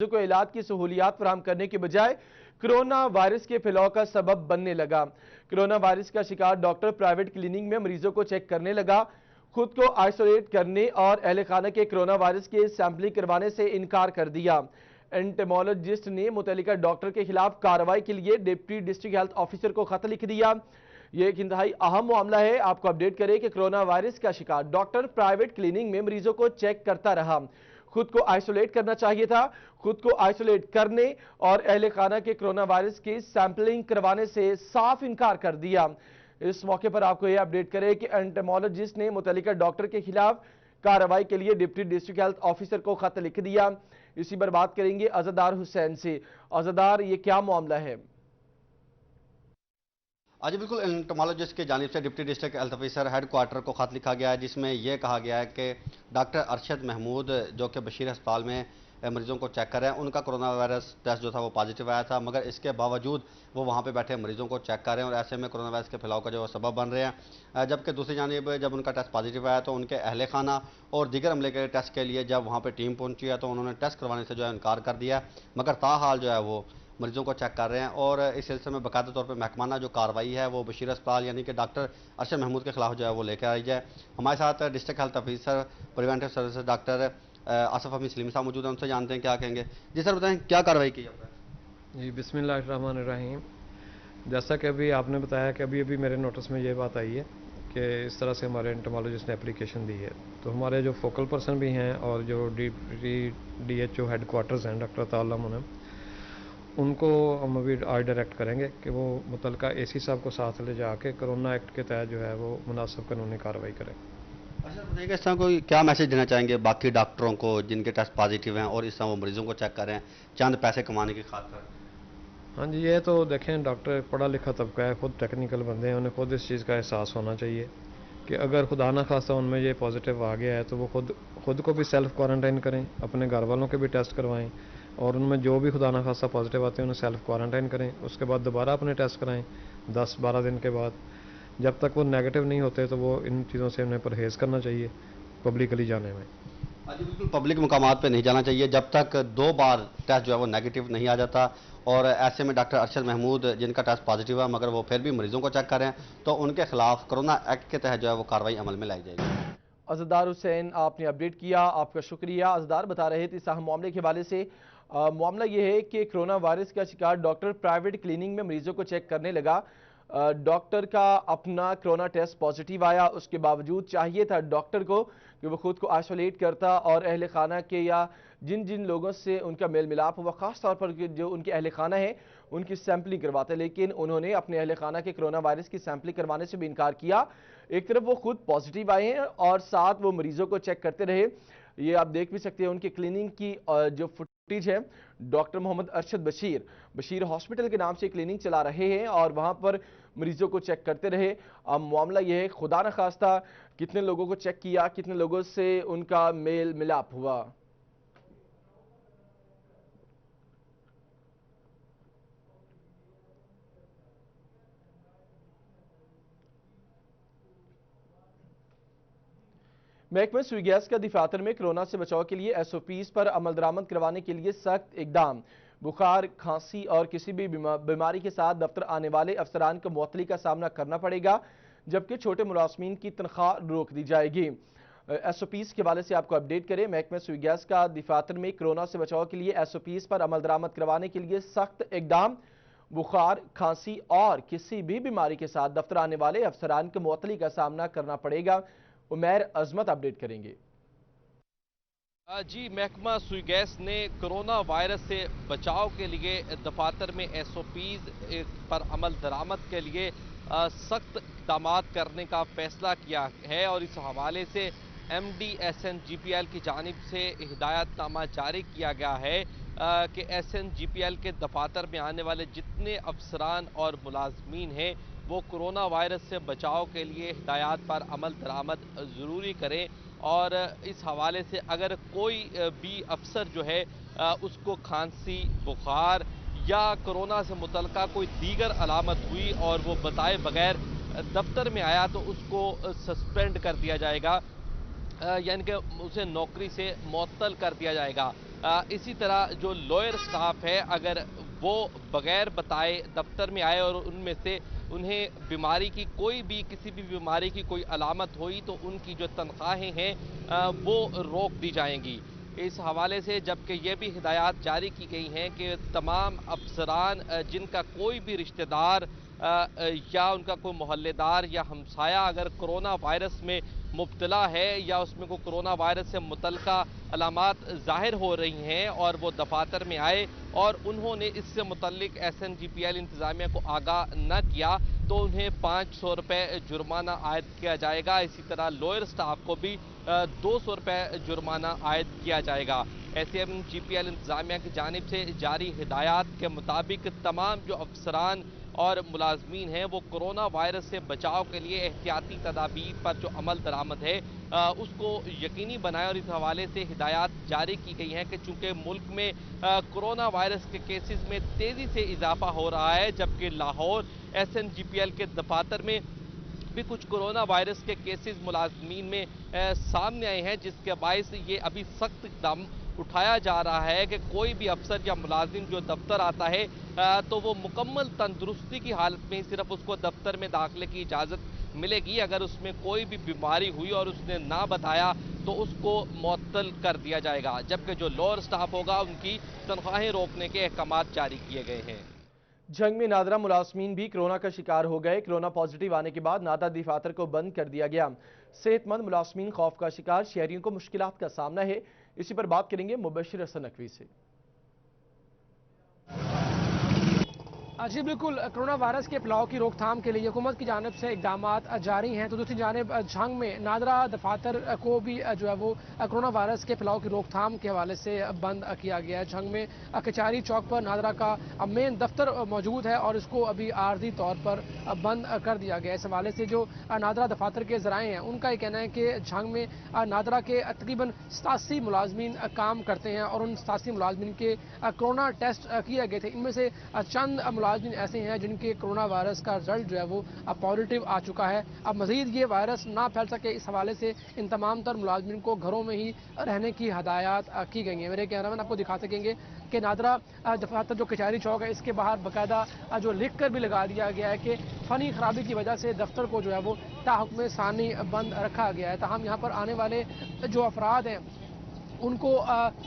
को इलाज की सहूलियात फराहम करने के बजाय कोरोना वायरस के फैलाव का सबब बनने लगा। कोरोना वायरस का शिकार डॉक्टर प्राइवेट क्लिनिक में मरीजों को चेक करने लगा, खुद को आइसोलेट करने और अहल खाना के कोरोना वायरस के सैंपलिंग करवाने से इनकार कर दिया। एंटेमोलॉजिस्ट ने मुतल्लिका डॉक्टर के खिलाफ कार्रवाई के लिए डिप्टी डिस्ट्रिक्ट हेल्थ ऑफिसर को खत लिख दिया। यह एक इंतहाई अहम मामला है। आपको अपडेट करें कि कोरोना वायरस का शिकार डॉक्टर प्राइवेट क्लिनिक में मरीजों को चेक करता रहा, खुद को आइसोलेट करना चाहिए था, खुद को आइसोलेट करने और अहले खाना के कोरोना वायरस की सैंपलिंग करवाने से साफ इनकार कर दिया। इस मौके पर आपको यह अपडेट करें कि एंटेमोलॉजिस्ट ने मुतल्लिका डॉक्टर के खिलाफ कार्रवाई के लिए डिप्टी डिस्ट्रिक्ट हेल्थ ऑफिसर को खत लिख दिया। इसी पर बात करेंगे अज़दार हुसैन से। अज़दार, ये क्या मामला है? आज बिल्कुल एंटोमोलॉजिस्ट की जानिब से deputy district health officer head quarter को खत लिखा गया है, जिसमें यह कहा गया है कि डॉक्टर अरशद महमूद जो कि बशीर अस्पताल में मरीजों को चेक कर रहे हैं, उनका कोरोना वायरस टेस्ट जो था वो पॉजिटिव आया था, मगर इसके बावजूद वो वहाँ पे बैठे मरीजों को चेक कर रहे हैं और ऐसे में कोरोना वायरस के फैलाव का जो सबब बन रहे हैं। जबकि दूसरी जानिब जब उनका टेस्ट पॉजिटिव आया तो उनके अहले खाना और दीगर अमले के टेस्ट के लिए जब वहाँ पर टीम पहुंची है तो उन्होंने टेस्ट करवाने से जो है इनकार कर दिया, मगर ताहाल जो है वो मरीजों को चेक कर रहे हैं। और इस सिलसिले में बाकायदा तौर पर महकमाना जो कार्रवाई है वो बशीर अस्पताल यानी कि डॉक्टर अरशद महमूद के खिलाफ जो है वो लेकर आई जाए। हमारे साथ district health officer preventive services doctor Asaf Ahmed Salim साहब मौजूद हैं, उनसे जानते हैं क्या कहेंगे। जी सर, बताएं क्या कार्रवाई की है? जी बिस्मिल्लाहिर्रहमानिर्रहीम। जैसा कि अभी आपने बताया कि अभी मेरे नोटिस में ये बात आई है कि इस तरह से हमारे एंटोमोलॉजिस्ट ने एप्लीकेशन दी है, तो हमारे जो फोकल पर्सन भी हैं और जो DHO हेड क्वार्टर्स हैं डॉक्टर ताला मुनम, उनको हम अभी आज डायरेक्ट करेंगे कि वो मुतल्लिका AC साहब को साथ ले जाके कोरोना एक्ट के तहत जो है वो मुनासिब कानूनी कार्रवाई करें। अच्छा बताइएगा, इस तरह कोई क्या मैसेज देना चाहेंगे बाकी डॉक्टरों को जिनके टेस्ट पॉजिटिव हैं और इस तरह वो मरीजों को चेक कर रहे हैं चंद पैसे कमाने की खातिर? हाँ जी, ये तो देखें, डॉक्टर पढ़ा लिखा तबका है, खुद टेक्निकल बंदे हैं, उन्हें खुद इस चीज़ का एहसास होना चाहिए कि अगर खुदा ना खास्ता उनमें ये पॉजिटिव आ गया है तो वो खुद को भी सेल्फ क्वारंटाइन करें, अपने घर वालों के भी टेस्ट करवाएं और उनमें जो भी खुदा ना खास्ता पॉजिटिव आते हैं उन्हें सेल्फ क्वारंटाइन करें। उसके बाद दोबारा अपने टेस्ट कराएं 10-12 दिन के बाद। जब तक वो नेगेटिव नहीं होते तो वो इन चीज़ों से उन्हें परहेज़ करना चाहिए पब्लिकली जाने में। जी बिल्कुल, पब्लिक मकामात पे नहीं जाना चाहिए जब तक 2 बार टेस्ट जो है वो नेगेटिव नहीं आ जाता। और ऐसे में डॉक्टर अरशद महमूद जिनका टेस्ट पॉजिटिव है मगर वो फिर भी मरीजों को चेक कर रहे हैं तो उनके खिलाफ कोरोना एक्ट के तहत जो है वो कार्रवाई अमल में लाई जाएगी। अज़दार हुसैन, आपने अपडेट किया, आपका शुक्रिया। अज़दार बता रहे थे इस अहम मामले के हवाले से। मामला यह है कि कोरोना वायरस का शिकार डॉक्टर प्राइवेट क्लिनिक में मरीजों को चेक करने लगा। डॉक्टर का अपना कोरोना टेस्ट पॉजिटिव आया, उसके बावजूद चाहिए था डॉक्टर को कि वो खुद को आइसोलेट करता और अहल खाना के या जिन जिन लोगों से उनका मेल मिलाप हुआ, ख़ास तौर पर जो उनके अहल खाना है उनकी सैंपलिंग करवाते, लेकिन उन्होंने अपने अहल खाना के कोरोना वायरस की सैंपलिंग करवाने से भी इनकार किया। एक तरफ वो खुद पॉजिटिव आए हैं और साथ वो मरीजों को चेक करते रहे। ये आप देख भी सकते हैं उनके क्लिनिक की जो फुटेज है। डॉक्टर मोहम्मद अरशद बशीर हॉस्पिटल के नाम से क्लिनिक चला रहे हैं और वहां पर मरीजों को चेक करते रहे। अब मामला यह है, खुदा न खास्ता कितने लोगों को चेक किया, कितने लोगों से उनका मेल मिलाप हुआ। महकमा सुई गैस का दफातर में कोरोना से बचाव के लिए SOPs पर अमल दरामद करवाने के लिए सख्त इकदाम। बुखार, खांसी और किसी भी बीमारी के साथ दफ्तर आने वाले अफसरान को मुअत्तली का सामना करना पड़ेगा, जबकि छोटे मुलाजमीन की तनख्वाह रोक दी जाएगी। SOPs के हवाले से आपको अपडेट करें। महकमा सुई गैस का दफातर में कोरोना से बचाव के लिए SOPs पर अमल दरामद करवाने के लिए सख्त इकदाम। बुखार, खांसी और किसी भी बीमारी के साथ दफ्तर आने वाले अफसरान को मुअत्तली का सामना करना पड़ेगा। उमैर अजमत अपडेट करेंगे। जी, महकमा सुई गैस ने कोरोना वायरस से बचाव के लिए दफातर में SOPs पर अमल दरामद के लिए सख्त इक़दाम करने का फैसला किया है और इस हवाले से MD SNGPL की जानिब से हिदायतनामा जारी किया गया है कि SNGPL के दफातर में आने वाले जितने अफसरान और मुलाजमीन हैं वो कोरोना वायरस से बचाव के लिए हिदायत पर अमल दरामद ज़रूरी करें। और इस हवाले से अगर कोई भी अफसर जो है उसको खांसी, बुखार या कोरोना से मुतल्लिका कोई दीगर अलामत हुई और वो बताए बगैर दफ्तर में आया तो उसको सस्पेंड कर दिया जाएगा, यानी कि उसे नौकरी से मुअत्तल कर दिया जाएगा। इसी तरह जो लॉयर स्टाफ है, अगर वो बगैर बताए दफ्तर में आए और उनमें से उन्हें बीमारी की कोई भी किसी भी बीमारी की कोई अलामत हुई तो उनकी जो तनख्वाहें हैं वो रोक दी जाएंगी। इस हवाले से जबकि ये भी हिदायत जारी की गई हैं कि तमाम अफसरान जिनका कोई भी रिश्तेदार या उनका कोई मोहल्लेदार या हमसाया अगर कोरोना वायरस में मुब्तला है या उसमें कोई कोरोना वायरस से मुतल्लिका अलामात ज़ाहिर हो रही हैं और वो दफातर में आए और उन्होंने इससे मुतल्लिक SNGPL इंतज़ामिया को आगाह न किया तो उन्हें 500 रुपये जुर्माना आयद किया जाएगा। इसी तरह लॉयर स्टाफ को भी 200 रुपये जुर्माना आयद किया जाएगा। SNGPL इंतज़ामिया की जानिब से जारी हिदायत के मुताबिक तमाम जो अफसरान और मुलाजमीन हैं वो कोरोना वायरस से बचाव के लिए एहतियाती तदाबीर पर जो अमल दरामद है उसको यकीनी बनाए और इस हवाले से हिदायत जारी की गई हैं कि चूंकि मुल्क में कोरोना वायरस के केसेस में तेज़ी से इजाफा हो रहा है, जबकि लाहौर SNGPL के दफातर में भी कुछ कोरोना वायरस के केसेस मुलाजमीन में सामने आए हैं, जिसके बायस ये अभी सख्त इक़दाम उठाया जा रहा है कि कोई भी अफसर या मुलाजिम जो दफ्तर आता है तो वो मुकम्मल तंदुरुस्ती की हालत में ही सिर्फ उसको दफ्तर में दाखिले की इजाज़त मिलेगी। अगर उसमें कोई भी बीमारी हुई और उसने ना बताया तो उसको मुअत्तल कर दिया जाएगा, जबकि जो लॉयर स्टाफ होगा उनकी तनख्वाहें रोकने के अहकाम जारी किए गए हैं। जंग में नादरा मुलाजमीन भी कोरोना का शिकार हो गए। कोरोना पॉजिटिव आने के बाद नादरा दफातर को बंद कर दिया गया। सेहतमंद मुलाजमीन खौफ का शिकार, शहरियों को मुश्किलात का सामना है। इसी पर बात करेंगे मुबशिर हसन नकवी से। जी बिल्कुल, कोरोना वायरस के फैलाव की रोकथाम के लिए हुकूमत की जानिब से इकदाम जारी हैं, तो दूसरी जानिब झंग में नादरा दफातर को भी जो है वो कोरोना वायरस के फैलाव की रोकथाम के हवाले से बंद किया गया है। झंग में कचहरी चौक पर नादरा का मेन दफ्तर मौजूद है और इसको अभी आर्जी तौर पर बंद कर दिया गया है। इस हवाले से जो नादरा दफातर के ज़राए हैं उनका ये कहना है कि झंग में नादरा के तकरीबन 87 मुलाजमीन काम करते हैं और उन 87 मुलाजमीन के कोरोना टेस्ट किए गए थे। इनमें से चंद मुलाजमीन ऐसे हैं जिनके कोरोना वायरस का रिजल्ट जो है वो पॉजिटिव आ चुका है। अब मजीद ये वायरस ना फैल सके इस हवाले से इन तमाम तर मुलाजमीन को घरों में ही रहने की हदायत की गई है। मेरे कैमरामैन आपको दिखा सकेंगे कि नादरा दफातर जो कचहरी चौक है इसके बाहर बाकायदा जो लिख कर भी लगा दिया गया है कि फनी खराबी की वजह से दफ्तर को जो है वो ताहुक्म सानी बंद रखा गया है। ताहम यहाँ पर आने वाले जो अफराद हैं उनको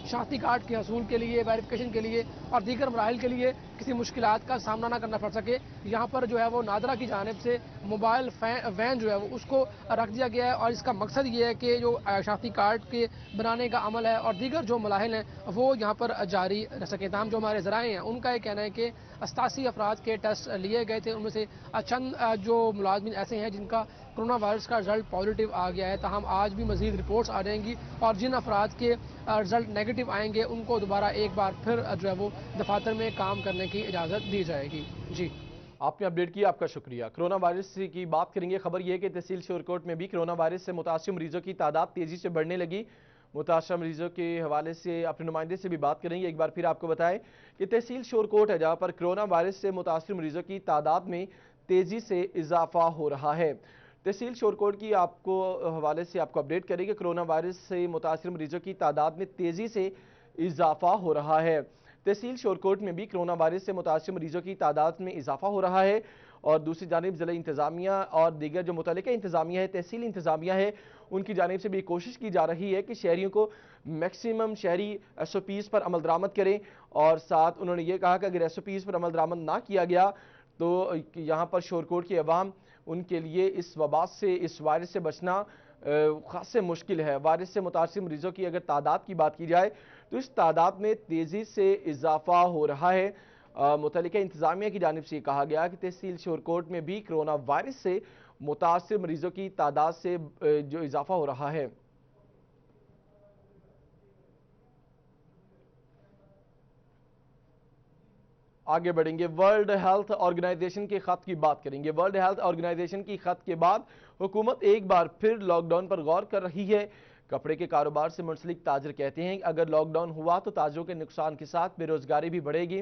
शनाख्ती कार्ड के हसूल के लिए, वेरिफिकेशन के लिए और दीगर मराहिल के लिए किसी मुश्किलात का सामना ना करना पड़ सके, यहाँ पर जो है वो नादरा की जानिब से मोबाइल वैन जो है वो उसको रख दिया गया है। और इसका मकसद ये है कि जो शनाख्ती कार्ड के बनाने का अमल है और दीगर जो मराहिल हैं वो यहाँ पर जारी रह सके। तमाम जो हमारे ज़राए हैं उनका ये कहना है कि 87 अफराद के टेस्ट लिए गए थे, उनमें से चंद जो मुलाजमीन ऐसे हैं जिनका कोरोना वायरस का रिजल्ट पॉजिटिव आ गया है। ताहम आज भी मजीद रिपोर्ट्स आ जाएंगी और जिन अफराद के रिजल्ट नेगेटिव आएंगे उनको दोबारा एक बार फिर जो है वो दफातर में काम करने की इजाज़त दी जाएगी। जी, आपने अपडेट किया, आपका शुक्रिया। कोरोना वायरस की बात करेंगे। खबर यह है कि तहसील शोरकोट में भी कोरोना वायरस से मुतासिर मरीजों की तादाद तेजी से बढ़ने लगी। मुतासर मरीजों के हवाले से अपने नुमाइंदे से भी बात करेंगे। एक बार फिर आपको बताएं कि तहसील शोरकोट है जहां पर कोरोना वायरस से मुतासिर मरीजों की तादाद में तेजी से इजाफा हो रहा है। तहसील शोरकोट की आपको हवाले से आपको अपडेट करेंगे। कोरोना वायरस से मुतासिर मरीजों की तादाद में तेजी से इजाफा हो रहा है। तहसील शोरकोट में भी कोरोना वायरस से मुतासिर मरीजों की तादाद में इजाफा हो रहा है और दूसरी जानिब ज़िला इंतज़ामिया और दीगर जो मुतल्लिका इंतज़ामिया है, तहसील इंतज़ामिया है, उनकी जानिब से भी कोशिश की जा रही है कि शहरियों को मैक्सिमम शहरी SOPs पर अमल दरामद करें। और साथ उन्होंने ये कहा कि अगर SOPs पर अमल दरामद ना किया गया तो यहाँ पर शोरकोट की अवाम उनके लिए इस वबा से, इस वायरस से बचना खासे मुश्किल है। वायरस से मुतासिर मरीजों की अगर तादाद की बात की जाए तो इस तादाद में तेज़ी से इजाफा हो रहा है। मुतल्लिका इंतज़ामिया की जानिब से कहा गया कि तहसील शोरकोट में भी कोरोना वायरस से मुतासिर मरीजों की तादाद से जो इजाफा हो रहा है। आगे बढ़ेंगे, वर्ल्ड हेल्थ ऑर्गेनाइजेशन के खत की बात करेंगे। वर्ल्ड हेल्थ ऑर्गेनाइजेशन की खत के बाद हुकूमत एक बार फिर लॉकडाउन पर गौर कर रही है। कपड़े के कारोबार से मुंसलिक ताजर कहते हैं कि अगर लॉकडाउन हुआ तो ताजरों के नुकसान के साथ बेरोजगारी भी बढ़ेगी।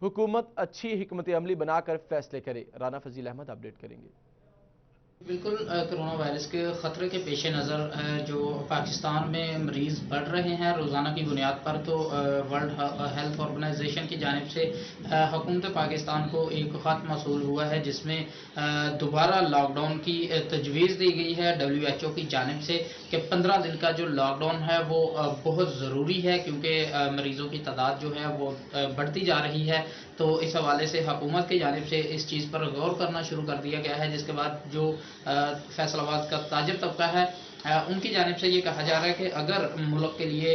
हुकूमत अच्छी हिकमत अमली बनाकर फैसले करे। राना फजील अहमद अपडेट करेंगे। बिल्कुल कोरोना वायरस के ख़तरे के पेश नज़र जो पाकिस्तान में मरीज़ बढ़ रहे हैं रोज़ाना की बुनियाद पर, तो वर्ल्ड हेल्थ ऑर्गेनाइजेशन की जानिब से हुकूमत पाकिस्तान को एक ख़त मौसूल हुआ है जिसमें दोबारा लॉकडाउन की तजवीज़ दी गई है WHO की जानिब से कि 15 दिन का जो लॉकडाउन है वो बहुत ज़रूरी है, क्योंकि मरीज़ों की तादाद जो है वो बढ़ती जा रही है। तो इस हवाले से हुकूमत की जानिब से इस चीज़ पर गौर करना शुरू कर दिया गया है, जिसके बाद जो फैसलाबाद का ताजिर तबका है उनकी जानिब से ये कहा जा रहा है कि अगर मुल्क के लिए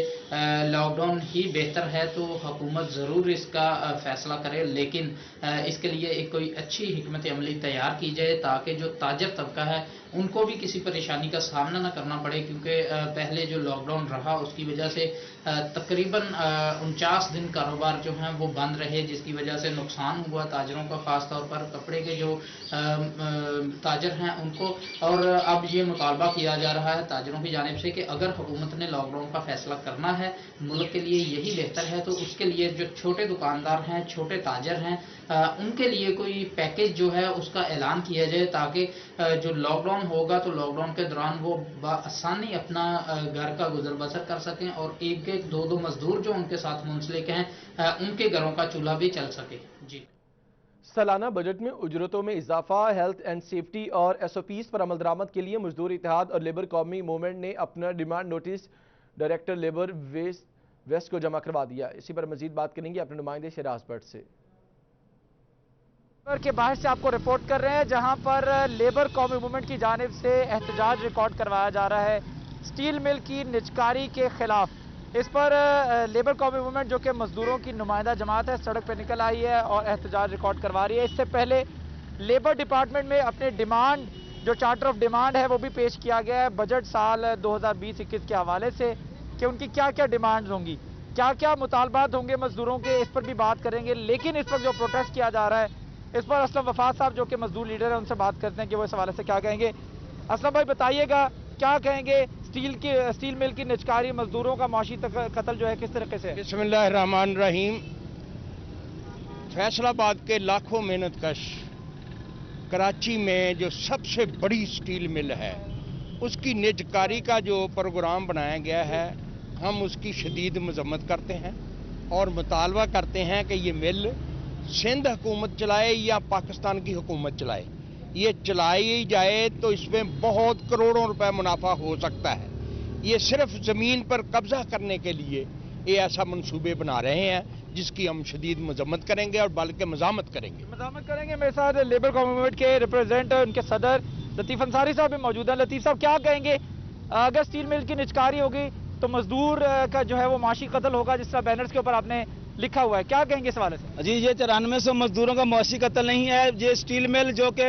लॉकडाउन ही बेहतर है तो हुकूमत ज़रूर इसका फ़ैसला करे, लेकिन इसके लिए एक कोई अच्छी हिकमत अमली तैयार की जाए ताकि जो ताजर तबका है उनको भी किसी परेशानी का सामना न करना पड़े, क्योंकि पहले जो लॉकडाउन रहा उसकी वजह से तकरीबन 49 दिन कारोबार जो हैं वो बंद रहे, जिसकी वजह से नुकसान हुआ ताजरों का, ख़ास तौर पर कपड़े के जो ताजर हैं उनको। और अब ये मुतालबा किया जा रहा है ताजरों की जानिब से कि अगर हुकूमत ने लॉकडाउन का फैसला करना है, मुल्क के लिए यही बेहतर है, तो उसके लिए जो छोटे दुकानदार हैं, छोटे ताजर हैं, उनके लिए कोई पैकेज जो है उसका ऐलान किया जाए, ताकि जो लॉकडाउन होगा तो लॉकडाउन के दौरान वो आसानी अपना घर का गुजर बसर कर सकें और एक एक दो मजदूर जो उनके साथ मुंसलिक हैं उनके घरों का चूल्हा भी चल सके। जी। सालाना बजट में उजरतों में इजाफा, हेल्थ एंड सेफ्टी और SOPs पर अमल दरामद के लिए मजदूर इत्तेहाद और लेबर कौमी मूवमेंट ने अपना demand notice director labour west को जमा करवा दिया। इसी पर मजीद बात करेंगे अपने नुमाइंदे शराज भट्ट से। के बाहर से आपको रिपोर्ट कर रहे हैं, जहां पर लेबर कौमी मूवमेंट की जानिब से एहतजाज रिकॉर्ड करवाया जा रहा है स्टील मिल की निजकारी के खिलाफ। इस पर लेबर कौमी मूवमेंट जो कि मजदूरों की नुमाइंदा जमात है सड़क पर निकल आई है और एहतजाज रिकॉर्ड करवा रही है। इससे पहले लेबर डिपार्टमेंट में अपने डिमांड जो चार्टर ऑफ डिमांड है वो भी पेश किया गया है बजट साल 2020-21 के हवाले से कि उनकी क्या क्या डिमांड्स होंगी, क्या क्या मुतालबात होंगे मजदूरों के, इस पर भी बात करेंगे। लेकिन इस वक्त जो प्रोटेस्ट किया जा रहा है इस पर असलम वफाद साहब जो कि मजदूर लीडर है उनसे बात करते हैं कि वो इस हवाले से क्या कहेंगे। असलम भाई बताइएगा क्या कहेंगे, स्टील मिल की निजकारी मजदूरों का माशी कत्ल जो है किस तरीके से? बिस्मिल्लाहिर्रहमानिर्रहीम। फैसलाबाद के लाखों मेहनतकश कराची में जो सबसे बड़ी स्टील मिल है उसकी निजकारी का जो प्रोग्राम बनाया गया है हम उसकी शदीद मजम्मत करते हैं और मुतालबा करते हैं कि ये मिल सिंध हुकूमत चलाए या पाकिस्तान की हुकूमत चलाए, ये चलाई जाए तो इसमें बहुत करोड़ों रुपए मुनाफा हो सकता है। ये सिर्फ ज़मीन पर कब्जा करने के लिए ये ऐसा मंसूबे बना रहे हैं जिसकी हम शदीद मजम्मत करेंगे और बल्कि मजामत करेंगे। मेरे साथ लेबर कौमी मूवमेंट के रिप्रेजेंटेटिव उनके सदर लतीफ़ अंसारी साहब भी मौजूद है। लतीफ़ साहब क्या कहेंगे, अगर स्टील मिल की निजकारी होगी तो मजदूर का जो है वो माशी कत्ल होगा जिस तरह बैनर्स के ऊपर आपने लिखा हुआ है, क्या कहेंगे इस हवाले से? जी, ये 9300 मजदूरों का मौसी कत्ल नहीं है। ये स्टील मिल जो कि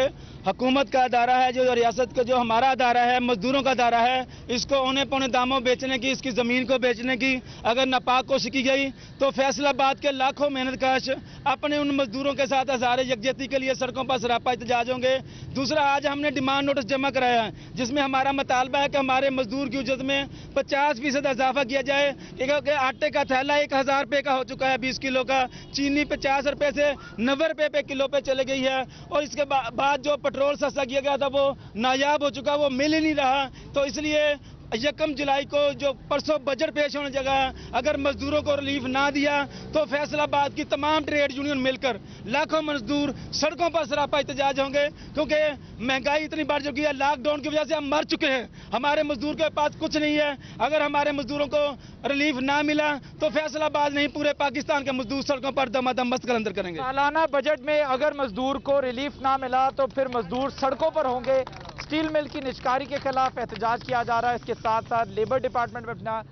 हुकूमत का अदारा है, जो रियासत का जो हमारा अदारा है, मजदूरों का अदारा है, इसको औने पौने दामों बेचने की, इसकी ज़मीन को बेचने की अगर नापाक कोशिश की गई तो फैसलाबाद के लाखों मेहनतकश अपने उन मजदूरों के साथ हज़ारे यकजहती के लिए सड़कों पर सरापा एहतजाज होंगे। दूसरा, आज हमने डिमांड नोटिस जमा कराया है जिसमें हमारा मुतालबा है कि हमारे मजदूर की उजरत में 50% इजाफा किया जाए, क्योंकि आटे का थैला 1000 रुपये का हो चुका है 20 किलो का, चीनी 50 रुपये से 90 रुपये पे किलो पे चले गई है, और इसके बाद जो पेट्रोल सस्ता किया गया था वो नायाब हो चुका, वो मिल ही नहीं रहा। तो इसलिए 1 जुलाई को जो परसों बजट पेश होने जगह अगर मजदूरों को रिलीफ ना दिया तो फैसलाबाद की तमाम ट्रेड यूनियन मिलकर लाखों मजदूर सड़कों पर सरापा एहतजाज होंगे, क्योंकि महंगाई इतनी बढ़ चुकी है, लॉकडाउन की वजह से हम मर चुके हैं, हमारे मजदूर के पास कुछ नहीं है। अगर हमारे मजदूरों को रिलीफ ना मिला तो फैसलाबाद नहीं पूरे पाकिस्तान के मजदूर सड़कों पर दमादम मस्त अंदर करेंगे। सालाना बजट में अगर मजदूर को रिलीफ ना मिला तो फिर मजदूर सड़कों पर होंगे। स्टील मिल की निजकारी के खिलाफ एहतजाज किया जा रहा है। इसके साथ साथ लेबर डिपार्टमेंट में अपना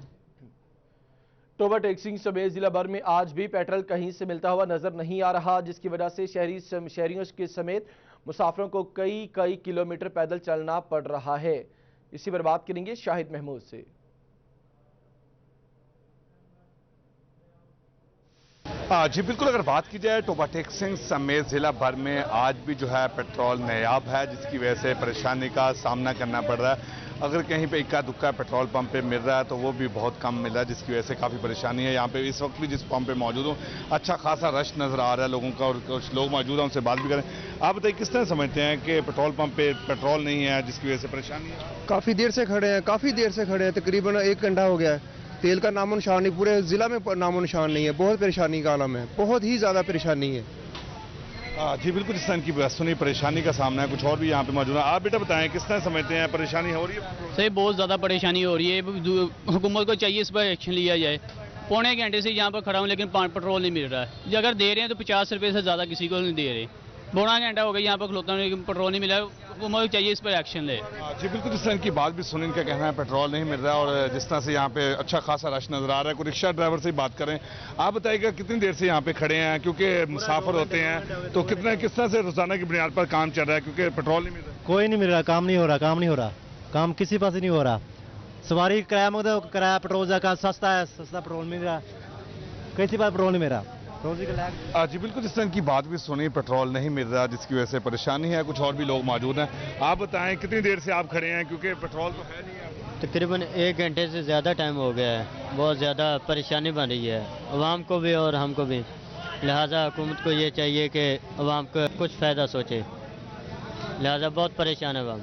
टोबा टैक्सिंग समेत जिला भर में आज भी पेट्रोल कहीं से मिलता हुआ नजर नहीं आ रहा, जिसकी वजह से शहरियों के समेत मुसाफिरों को कई किलोमीटर पैदल चलना पड़ रहा है। इसी पर बात करेंगे शाहिद महमूद से। जी बिल्कुल, अगर बात की जाए टोबा टैक्सिंग समेत जिला भर में आज भी जो है पेट्रोल नायाब है, जिसकी वजह से परेशानी का सामना करना पड़ रहा है। अगर कहीं पे इक्का दुक्का पेट्रोल पंप पे मिल रहा है तो वो भी बहुत कम मिल रहा है, जिसकी वजह से काफ़ी परेशानी है। यहाँ पे इस वक्त भी जिस पंप पे मौजूद हूँ, अच्छा खासा रश नज़र आ रहा है लोगों का, और कुछ लोग मौजूद हैं, उनसे बात भी करें। आप बताइए किस तरह समझते हैं कि पेट्रोल पंप पे पेट्रोल नहीं है जिसकी वजह से परेशानी है? काफ़ी देर से खड़े हैं, तकरीबन 1 घंटा हो गया है। तेल का नामो निशान नहीं, पूरे ज़िला में नामो निशान नहीं है। बहुत परेशानी का आलम है, बहुत ही ज़्यादा परेशानी है। जी बिल्कुल, जिस तरह की सुनी परेशानी का सामना है, कुछ और भी यहाँ पे मौजूद है। आप बेटा बताएं किस तरह समझते हैं, परेशानी हो रही है? सही बहुत ज़्यादा परेशानी हो रही है। हुकूमत को चाहिए इस पर एक्शन लिया जाए। पौने घंटे से यहाँ पर खड़ा हूँ लेकिन पेट्रोल नहीं मिल रहा है। जो अगर दे रहे हैं तो 50 रुपये से ज़्यादा किसी को नहीं दे रहे। पौना घंटा हो गया यहाँ पर खलोता हूँ लेकिन पेट्रोल नहीं मिला। हुकूमत को चाहिए इस पर एक्शन ले। जी बिल्कुल, जिस तरह की बात भी सुनी, इनका कहना है पेट्रोल नहीं मिल रहा है, और जिस तरह से यहाँ पे अच्छा खासा रश नजर आ रहा है। कोई रिक्शा ड्राइवर से बात करें, आप बताइएगा कितनी देर से यहाँ पे खड़े हैं, क्योंकि मुसाफिर होते हैं, तो किस तरह से रोजाना की बुनियाद पर काम चल रहा है, क्योंकि पेट्रोल नहीं मिल रहा? कोई नहीं मिल रहा, काम नहीं हो रहा, काम किसी पास नहीं हो रहा। सवारी किराया मंगता, किराया पेट्रोल का सस्ता है, सस्ता पेट्रोल मिल रहा, किसी पास पेट्रोल नहीं मिल रहा। जी बिल्कुल, जिस तरह की बात भी सुनी, पेट्रोल नहीं मिल रहा जिसकी वजह से परेशानी है। कुछ और भी लोग मौजूद हैं। आप बताएं कितनी देर से आप खड़े हैं, क्योंकि पेट्रोल तो है नहीं? तकरीबन 1 घंटे से ज़्यादा टाइम हो गया है। बहुत ज़्यादा परेशानी बन रही है अवाम को भी और हमको भी। लिहाजा हुकूमत को ये चाहिए कि अवाम को कुछ फ़ायदा सोचे। लिहाजा बहुत परेशान है अवाम।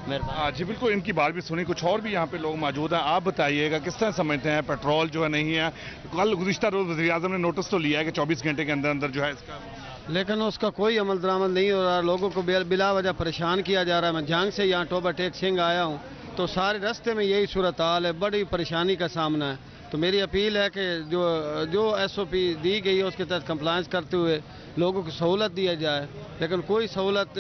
जी बिल्कुल, इनकी बात भी सुनी। कुछ और भी यहाँ पे लोग मौजूद हैं। आप बताइएगा किस तरह समझते हैं, पेट्रोल जो है नहीं है? कल गुज़िश्ता रोज़ वज़ीर-ए-आज़म ने नोटिस तो लिया है कि 24 घंटे के अंदर अंदर जो है इसका, लेकिन उसका कोई अमल दरामद नहीं हो रहा। लोगों को बिला वजह परेशान किया जा रहा है। मैं झांग से यहाँ टोबा टेक सिंह आया हूँ, तो सारे रास्ते में यही सूरत हाल है, बड़ी परेशानी का सामना है। तो मेरी अपील है कि जो SOP दी गई है उसके तहत कंप्लायंस करते हुए लोगों को सहूलत दिया जाए, लेकिन कोई सहूलत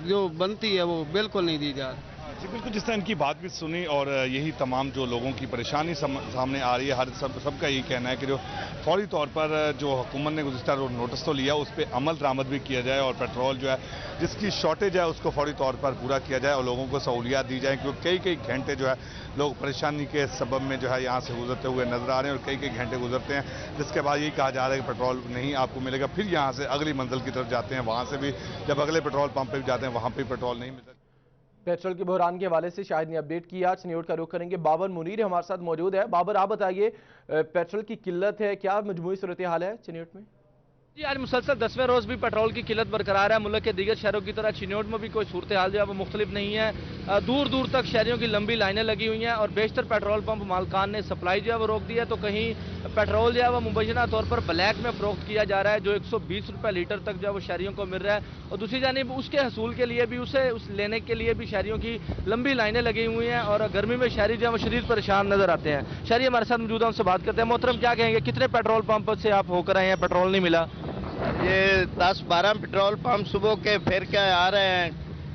जो बनती है वो बिल्कुल नहीं दी जा रही। जी बिल्कुल, जिस तरह इनकी बात भी सुनी, और यही तमाम जो लोगों की परेशानी सामने आ रही है, सबका यही कहना है कि जो फौरी तौर पर जो हुकूमत ने गुज़िश्ता नोटिस तो लिया, उस पर अमल दरामद भी किया जाए, और पेट्रोल जो है जिसकी शॉर्टेज है उसको फौरी तौर पर पूरा किया जाए, और लोगों को सहूलियात दी जाए, क्योंकि कई घंटे जो है लोग परेशानी के सबब में जो है यहाँ से गुजरते हुए नजर आ रहे हैं, और कई घंटे गुजरते हैं, जिसके बाद यही कहा जा रहा है कि पेट्रोल नहीं आपको मिलेगा। फिर यहाँ से अगली मंजिल की तरफ जाते हैं, वहाँ से भी जब अगले पेट्रोल पंप पर भी जाते हैं वहाँ पर पेट्रोल नहीं मिलता। पेट्रोल के बहरान के हवाले से शाहिद ने अपडेट किया। चिन्योट का रुख करेंगे। बाबर मुनीर हमारे साथ मौजूद है। बाबर, आप बताइए, पेट्रोल की किल्लत है, क्या मजमूई सूरत हाल है चिन्योट में? जी, आज मुसलसल 10वें रोज़ भी पेट्रोल की किल्लत बरकरार है। मुल्क के दीगर शहरों की तरह चिन्योट में भी कोई सूरत हाल जो है वो मुख्तलिफ नहीं है। दूर दूर तक शहरियों की लंबी लाइनें लगी हुई हैं, और बेशतर पेट्रोल पंप मालकान ने सप्लाई जो है वो रोक दी है। तो कहीं पेट्रोल जो है वो मुबैना तौर पर ब्लैक में फ़रोख्त किया जा रहा है, जो 120 रुपये लीटर तक जो है वो शहरियों को मिल रहा है, और दूसरी जानिब उसके हसूल के लिए भी उस लेने के लिए भी शहरियों की लंबी लाइनें लगी हुई हैं, और गर्मी में शहरी जो है वो शदीद परेशान नजर आते हैं। शहरी हमारे साथ मौजूद है, उनसे बात करते हैं। मोहतरम, क्या कहेंगे, कितने पेट्रोल पंप से आप होकर आए हैं, पेट्रोल नहीं मिला? ये 10-12 पेट्रोल पंप सुबह के फिर के आ रहे हैं,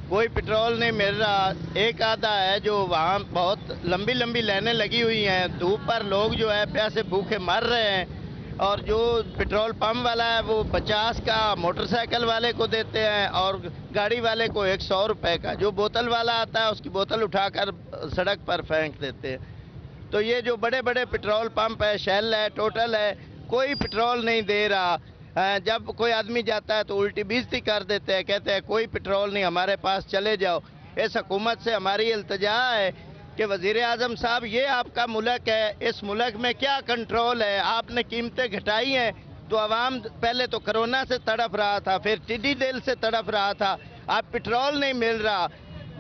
कोई पेट्रोल नहीं मिल रहा। एक आधा है जो वहाँ बहुत लंबी लंबी लाइनें लगी हुई हैं, धूप पर लोग जो है प्यासे भूखे मर रहे हैं, और जो पेट्रोल पंप वाला है वो 50 का मोटरसाइकिल वाले को देते हैं, और गाड़ी वाले को 100 रुपये का। जो बोतल वाला आता है उसकी बोतल उठाकर सड़क पर फेंक देते हैं। तो ये जो बड़े बड़े पेट्रोल पंप है, शेल है, टोटल है, कोई पेट्रोल नहीं दे रहा। जब कोई आदमी जाता है तो उल्टी बेइज्जती कर देते हैं, कहते हैं कोई पेट्रोल नहीं, हमारे पास चले जाओ। इस हुकूमत से हमारी इल्तिजा है कि वज़ीर-ए-आज़म साहब, ये आपका मुल्क है, इस मुल्क में क्या कंट्रोल है? आपने कीमतें घटाई हैं तो आवाम पहले तो कोरोना से तड़प रहा था, फिर टिड्डी दल से तड़प रहा था, अब पेट्रोल नहीं मिल रहा,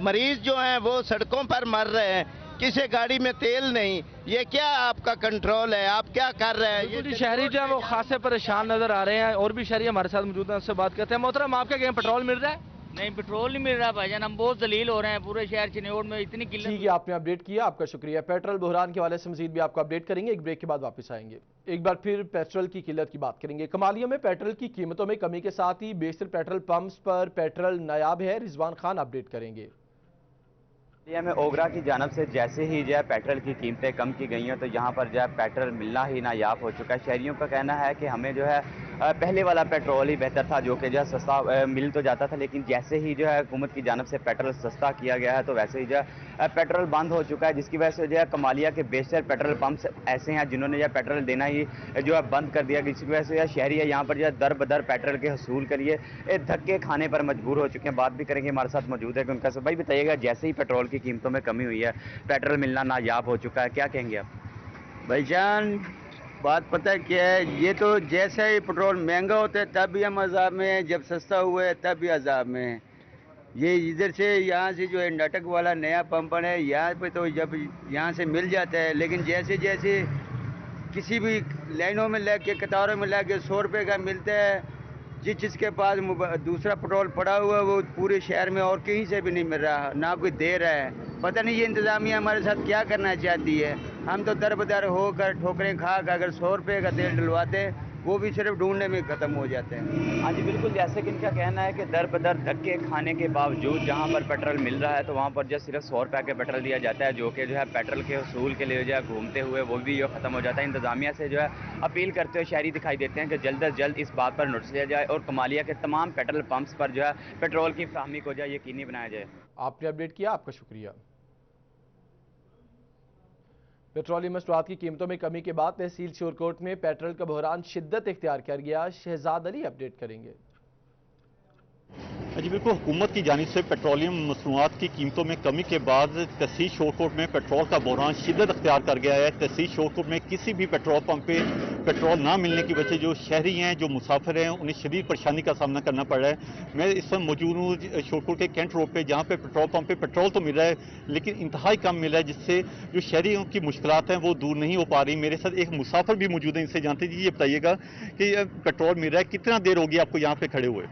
मरीज जो हैं वो सड़कों पर मर रहे हैं, किसी गाड़ी में तेल नहीं। ये क्या आपका कंट्रोल है? आप क्या कर रहे हैं? ये शहरी जो है वो खासे परेशान नजर आ रहे हैं, और भी शहरी हमारे साथ मौजूद हैं, उससे बात करते हैं। मोहतरम, आप क्या कहें, पेट्रोल मिल रहा है? नहीं, पेट्रोल नहीं मिल रहा भाईजान, हम बहुत जलील हो रहे हैं। पूरे शहर चिन्योट में इतनी किल्लत। ठीक है, आपने अपडेट किया, आपका शुक्रिया। पेट्रोल बहरान के हवाले से मजीद भी आपको अपडेट करेंगे, एक ब्रेक के बाद वापस आएंगे। एक बार फिर पेट्रोल की किल्लत की बात करेंगे। कमालिया में पेट्रोल की कीमतों में कमी के साथ ही बेशतर पेट्रोल पंप्स पर पेट्रोल नायाब है। रिजवान खान अपडेट करेंगे। में ओगरा की जानब से जैसे ही जो है पेट्रोल की कीमतें कम की गई हैं, तो यहाँ पर जो है पेट्रोल मिलना ही नायाब हो चुका है। शहरियों का कहना है कि हमें जो है पहले वाला पेट्रोल ही बेहतर था, जो कि जो है सस्ता मिल तो जाता था, लेकिन जैसे ही जो है हुकूमत की जानब से पेट्रोल सस्ता किया गया है तो वैसे ही जो है पेट्रोल बंद हो चुका है, जिसकी वजह से जो है कमालिया के बेशतर पेट्रोल पंप्स ऐसे हैं जिन्होंने जो है पेट्रोल देना ही जो है बंद कर दिया, जिसकी वजह से जो शहरी है यहाँ पर जो है दर बदर पेट्रोल के हसूल के लिए धक्के खाने पर मजबूर हो चुके हैं। बात भी करेंगे, हमारे साथ मौजूद है कि उनका सब भाई बताइएगा, जैसे ही पेट्रोल की कीमतों में कमी हुई है, पेट्रोल मिलना नायाब हो चुका है, क्या कहेंगे आप? भाईजान बात पता है क्या है, ये तो जैसे ही पेट्रोल महंगा होता है तब भी हम अजाब में हैं, जब सस्ता हुआ है तब भी अजाब में हैं। ये इधर से यहाँ से जो है नाटक वाला नया पंप है, यहाँ पे तो जब यहाँ से मिल जाता है, लेकिन जैसे जैसे किसी भी लाइनों में लग के कतारों में लग के 100 रुपये का मिलता है, जिसके पास दूसरा पेट्रोल पड़ा हुआ है वो पूरे शहर में और कहीं से भी नहीं मिल रहा, ना कोई दे रहा है। पता नहीं ये इंतज़ामिया हमारे साथ क्या करना चाहती है। हम तो दरबदर होकर ठोकरें खा कर अगर 100 रुपये का तेल डलवाते वो भी सिर्फ ढूंढने में ख़त्म हो जाते हैं। हाँ जी बिल्कुल, जैसे कि इनका कहना है कि दर बदर धक्के खाने के बावजूद जहाँ पर पेट्रोल मिल रहा है तो वहाँ पर जो सिर्फ 100 रुपये का पेट्रोल दिया जाता है, जो कि जो है पेट्रोल के हसूल के लिए जो है घूमते हुए वो भी जो ख़त्म हो जाता है। इंतज़ामिया से जो है अपील करते हुए शहरी दिखाई देते हैं कि जल्द अज जल्द इस बात पर नोटिस लिया जाए और कमालिया के तमाम पेट्रोल पंप्स पर जो है पेट्रोल की फ्राहमी को जो है यकीनी बनाया जाए। आपने अपडेट किया, आपका शुक्रिया। पेट्रोलियम मसनूआत की कीमतों में कमी के बाद तहसील शोरकोट में पेट्रोल का बहरान शिद्दत इख्तियार कर गया। शहजाद अली अपडेट करेंगे। जी बिल्कुल, हुकूमत की जानिब से पेट्रोलियम मसनूआत की कीमतों में कमी के बाद तहसील शोरकोट में पेट्रोल का बहरान शिद्दत अख्तियार कर गया है। तहसील शोरकोट में किसी भी पेट्रोल पंप पे पेट्रोल ना मिलने की वजह जो शहरी हैं, जो मुसाफिर हैं, उन्हें शदीद परेशानी का सामना करना पड़ रहा है। मैं इस वक्त मौजूद हूँ शोरकोट के कैंट रोड पे, जहाँ पे पेट्रोल पंप पे पेट्रोल तो मिल रहा है लेकिन इंतहाई कम मिल रहा है, जिससे जो शहरियों की मुश्किलात हैं वो दूर नहीं हो पा रही। मेरे साथ एक मुसाफिर भी मौजूद है, इनसे जानते जी, ये बताइएगा कि पेट्रोल मिल रहा है, कितना देर होगी आपको यहाँ पे खड़े हुए?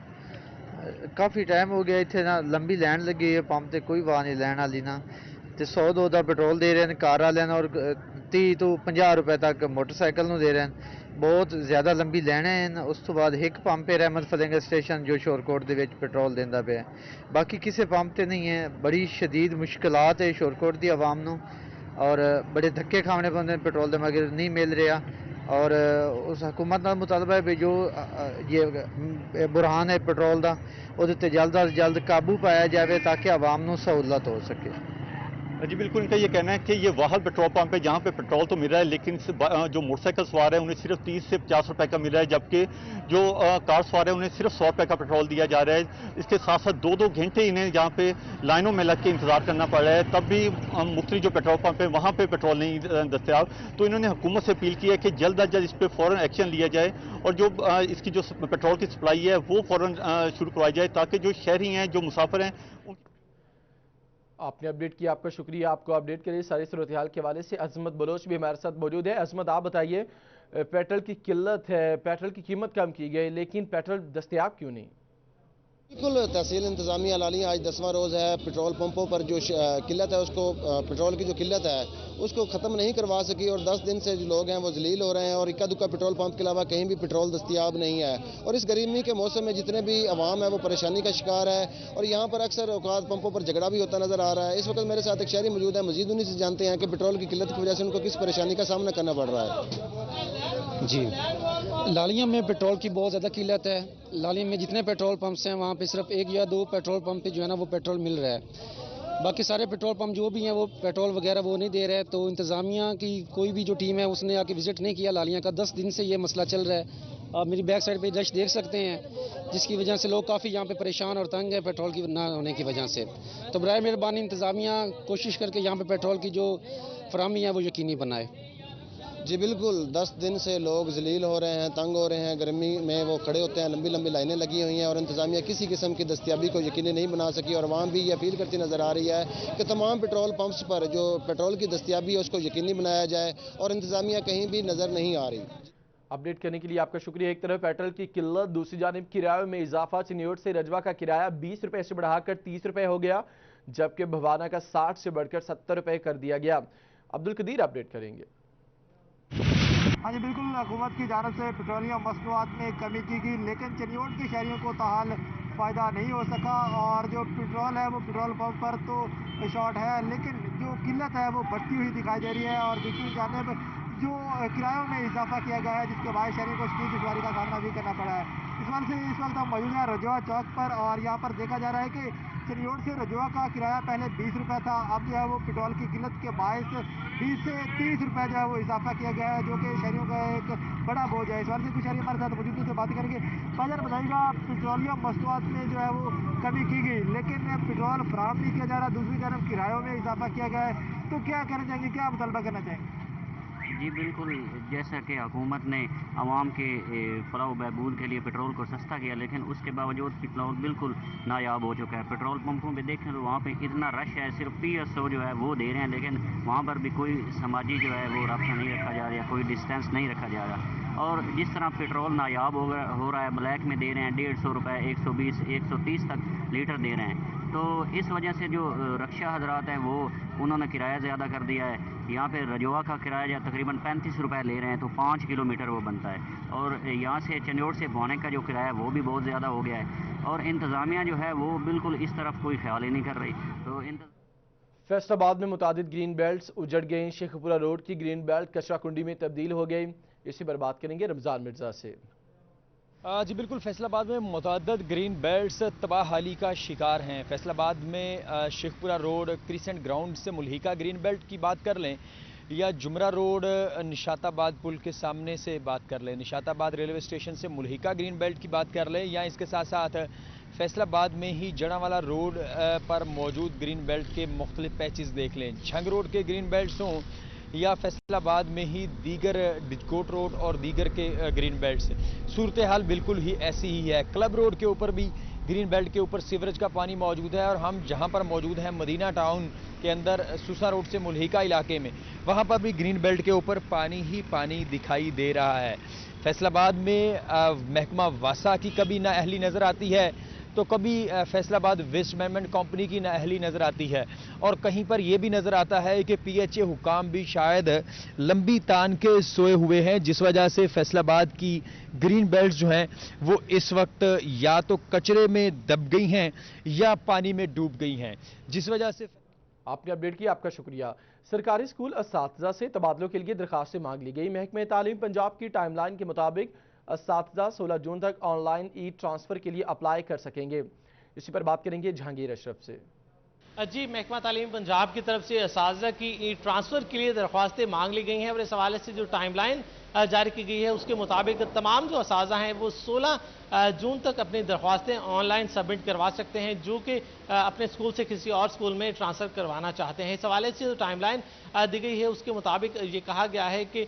काफ़ी टाइम हो गया, इतने ना लंबी लाइन लगी है पंप ते, कोई वाह नहीं लैन वाली ना, तो 100-200 का पेट्रोल दे रहे हैं कार वाले और 30 तो 50 रुपए तक मोटरसाइकिल ਨੂੰ दे रहे हैं। बहुत ज़्यादा लंबी लाइनें हैं। उस तो बाद एक पंप है रहमत फतेहगंज स्टेशन जो शोरकोट के पेट्रोल देंदा पे, बाकी किसी पंप ते नहीं है। बड़ी शदीद मुश्किलात है शोरकोट की आवाम नूं और बड़े धक्के खाने पौंदे पेट्रोल के मगर नहीं मिल रहा। और उस हुकूमत का मुतालबा है भी जो ये बुरहान है पेट्रोल का वो जल्द अज जल्द काबू पाया जाए ताकि आवाम को सहूलत हो सके। जी बिल्कुल, इनका ये कहना है कि ये वाहद पेट्रोल पंप है जहाँ पे पेट्रोल तो मिल रहा है लेकिन जो मोटरसाइकिल सवार है उन्हें सिर्फ 30 से 50 रुपए का मिल रहा है, जबकि जो कार सवार है उन्हें सिर्फ 100 रुपए का पेट्रोल दिया जा रहा है। इसके साथ साथ 2-2 घंटे इन्हें जहाँ पे लाइनों में लग के इंतजार करना पड़ रहा है, तब भी मुख्तलिफ जो पेट्रोल पंप है वहाँ पे पेट्रोल नहीं दस्तियाब। तो इन्होंने हुकूमत से अपील की है कि जल्द अज जल्द इस पर फ़ौरन एक्शन लिया जाए और जो इसकी जो पेट्रोल की सप्लाई है वो फ़ौरन शुरू करवाई जाए ताकि जो शहरी हैं, जो मुसाफिर हैं। आपने अपडेट किया, आपका शुक्रिया। आपको अपडेट के लिए सारी सूरत हाल के हवाले से अजमत बलोच भी हमारे साथ मौजूद है। अजमत, आप बताइए, पेट्रोल की किल्लत है, पेट्रोल की कीमत कम की गई लेकिन पेट्रोल दस्तयाब क्यों नहीं? बिल्कुल, तहसील इंतजामिया लाली आज 10वां रोज़ है। पेट्रोल पंपों पर जो किल्लत है उसको पेट्रोल की जो किल्लत है उसको ख़त्म नहीं करवा सकी और 10 दिन से जो लोग हैं वो जलील हो रहे हैं और इक्का दुक्का पेट्रोल पंप के अलावा कहीं भी पेट्रोल दस्तियाब नहीं है। और इस गर्मी के मौसम में जितने भी आवाम है वो परेशानी का शिकार है और यहाँ पर अक्सर औकात पंपों पर झगड़ा भी होता नज़र आ रहा है। इस वक्त मेरे साथ एक शहरी मौजूद है, मजीद उन्हीं से जानते हैं कि पेट्रोल की किल्लत की वजह से उनको किस परेशानी का सामना करना पड़ रहा है। जी, लालिया में पेट्रोल की बहुत ज़्यादा किल्लत है। लालिया में जितने पेट्रोल पंप्स हैं वहाँ पे सिर्फ 1 या 2 पेट्रोल पंप पे जो है ना वो पेट्रोल मिल रहा है, बाकी सारे पेट्रोल पंप जो भी हैं वो पेट्रोल वगैरह वो नहीं दे रहे। तो इंतज़ामिया की कोई भी जो टीम है उसने आके विज़िट नहीं किया लालिया का। 10 दिन से ये मसला चल रहा है। आप मेरी बैक साइड पे रश देख सकते हैं, जिसकी वजह से लोग काफ़ी यहाँ पे परेशान और तंग है पेट्रोल की ना होने की वजह से। तो बराए मेहरबानी इंतज़ामिया कोशिश करके यहाँ पे पेट्रोल की जो फराहमी है वो यकीनी बनाए। जी बिल्कुल, 10 दिन से लोग जलील हो रहे हैं, तंग हो रहे हैं, गर्मी में वो खड़े होते हैं, लंबी लंबी लाइनें लगी हुई हैं और इंतज़ामिया किसी किस्म की दस्तियाबी को यकीनी नहीं बना सकी। और आवाम भी ये अपील करती नज़र आ रही है कि तमाम पेट्रोल पंप्स पर जो पेट्रोल की दस्तियाबी है उसको यकीनी बनाया जाए और इंतज़ामिया कहीं भी नज़र नहीं आ रही। अपडेट करने के लिए आपका शुक्रिया। एक तरफ पेट्रोल की किल्लत, दूसरी जानिब किराए में इजाफा। चिन्योट से रजवा का किराया 20 रुपए से बढ़ाकर 30 रुपए हो गया, जबकि भवाना का 60 से बढ़कर 70 रुपए कर दिया गया। अब्दुल कदीर अपडेट करेंगे। हाँ जी बिल्कुल, हुकूमत की जानब से पेट्रोलियम मसनूआत में कमी की गई लेकिन चिन्योट के शहरियों को ताहाल फ़ायदा नहीं हो सका और जो पेट्रोल है वो पेट्रोल पंप पर तो शॉर्ट है लेकिन जो किल्लत है वो बढ़ती हुई दिखाई दे रही है। और दूसरी जानब जो किरायों में इजाफा किया गया है, जिसके बाद शहरियों को शदीद दुश्वारी का सामना भी करना पड़ा है। इस वक्त हम मौजूद हैं रजवा चौक पर और यहाँ पर देखा जा रहा है कि चनियोट से रजवा का किराया पहले 20 रुपये था, अब जो है वो पेट्रोल की किल्लत के बायस 20 से 30 रुपये जो है वो इजाफा किया गया है, जो कि शहरियों का एक बड़ा बोझ है। इस बार से कुछ शहरी हमारे साथ मौजूद से बात करेंगे। बाजार बताइएगा, पेट्रोलियम मसनूआत में जो है वो कमी की गई, लेकिन पेट्रोल फराहम नहीं किया जा रहा, दूसरी तरफ किरायों में इजाफा किया गया है, तो क्या कहना चाहेंगे, क्या मुतालबा करना चाहेंगे? जी बिल्कुल, जैसा कि हुकूमत ने आवाम के फलाह बहबूद के लिए पेट्रोल को सस्ता किया, लेकिन उसके बावजूद पेट्रोल बिल्कुल नायाब हो चुका है। पेट्रोल पंपों पे देखें तो वहाँ पे इतना रश है, सिर्फ PSO जो है वो दे रहे हैं, लेकिन वहाँ पर भी कोई समाजी जो है वो रब्ता नहीं रखा जा रहा, कोई डिस्टेंस नहीं रखा जा रहा। और जिस तरह पेट्रोल नायाब हो रहा है, ब्लैक में दे रहे हैं 150 रुपये, 120, 130 तक लीटर दे रहे हैं। तो इस वजह से जो रक्षा हजरात हैं वो उन्होंने किराया ज़्यादा कर दिया है। यहाँ पे रजवा का किराया तकरीबन 35 रुपये ले रहे हैं, तो 5 किलोमीटर वो बनता है। और यहाँ से चनियोट से भोने का जो किराया वो भी बहुत ज़्यादा हो गया है, और इंतज़ामिया जो है वो बिल्कुल इस तरफ कोई ख्याल ही नहीं कर रही। तो फैसलाबाद में मुतादिद ग्रीन बेल्ट्स उजड़ गई। शेखपुरा रोड की ग्रीन बेल्ट कचरा कुंडी में तब्दील हो गई। इसी पर बात करेंगे रमज़ान मिर्ज़ा से। जी बिल्कुल, फैसलाबाद में मुतअद्दिद ग्रीन बेल्ट्स तबाहाली का शिकार हैं। फैसलाबाद में शेखपुरा रोड क्रिसेंट ग्राउंड से मुल्हिका ग्रीन बेल्ट की बात कर लें, या जुमरा रोड निशाताबाद पुल के सामने से बात कर लें, निशाताबाद रेलवे स्टेशन से मुल्हिका ग्रीन बेल्ट की बात कर लें, या इसके साथ साथ फैसलाबाद में ही जड़ावाला रोड पर मौजूद ग्रीन बेल्ट के मुख्तलिफ पैचेस देख लें। झंग रोड के ग्रीन बेल्ट्स हों या फैसलाबाद में ही दीगर डिजकोट रोड और दीगर के ग्रीन बेल्ट्स, सूरत हाल बिल्कुल ही ऐसी ही है। क्लब रोड के ऊपर भी ग्रीन बेल्ट के ऊपर सीवरेज का पानी मौजूद है, और हम जहां पर मौजूद हैं मदीना टाउन के अंदर सुसा रोड से मुल्हिका इलाके में, वहां पर भी ग्रीन बेल्ट के ऊपर पानी ही पानी दिखाई दे रहा है। फैसलाबाद में महकमा वासा की कभी नाअहली नज़र आती है, तो कभी फैसलाबाद वेस्ट मैनेजमेंट कंपनी की नाअहली नज़र आती है, और कहीं पर यह भी नज़र आता है कि PHA हुकाम भी शायद लंबी तान के सोए हुए हैं, जिस वजह से फैसलाबाद की ग्रीन बेल्ट जो हैं वो इस वक्त या तो कचरे में दब गई हैं या पानी में डूब गई हैं, जिस वजह से। आपने अपडेट किया, आपका शुक्रिया। सरकारी स्कूल असातिज़ा से तबादलों के लिए दरखास्तें मांग ली गई। महकमा तालीम पंजाब की टाइमलाइन के मुताबिक असातिज़ा 16 जून तक ऑनलाइन ट्रांसफ़र के लिए अप्लाई कर सकेंगे। इसी पर बात करेंगे जहांगीर अशरफ से। जी, महकमा तालीम पंजाब की तरफ से असातिज़ा की ट्रांसफ़र के लिए दरख्वास्तें मांग ली गई हैं, और इस हवाले से जो टाइमलाइन जारी की गई है उसके मुताबिक तमाम जो असातिज़ा हैं वो 16 जून तक अपनी दरख्वास्तें ऑनलाइन सबमिट करवा सकते हैं, जो कि अपने स्कूल से किसी और स्कूल में ट्रांसफ़र करवाना चाहते हैं। इस हवाले से जो टाइमलाइन दी गई है उसके मुताबिक ये कहा गया है कि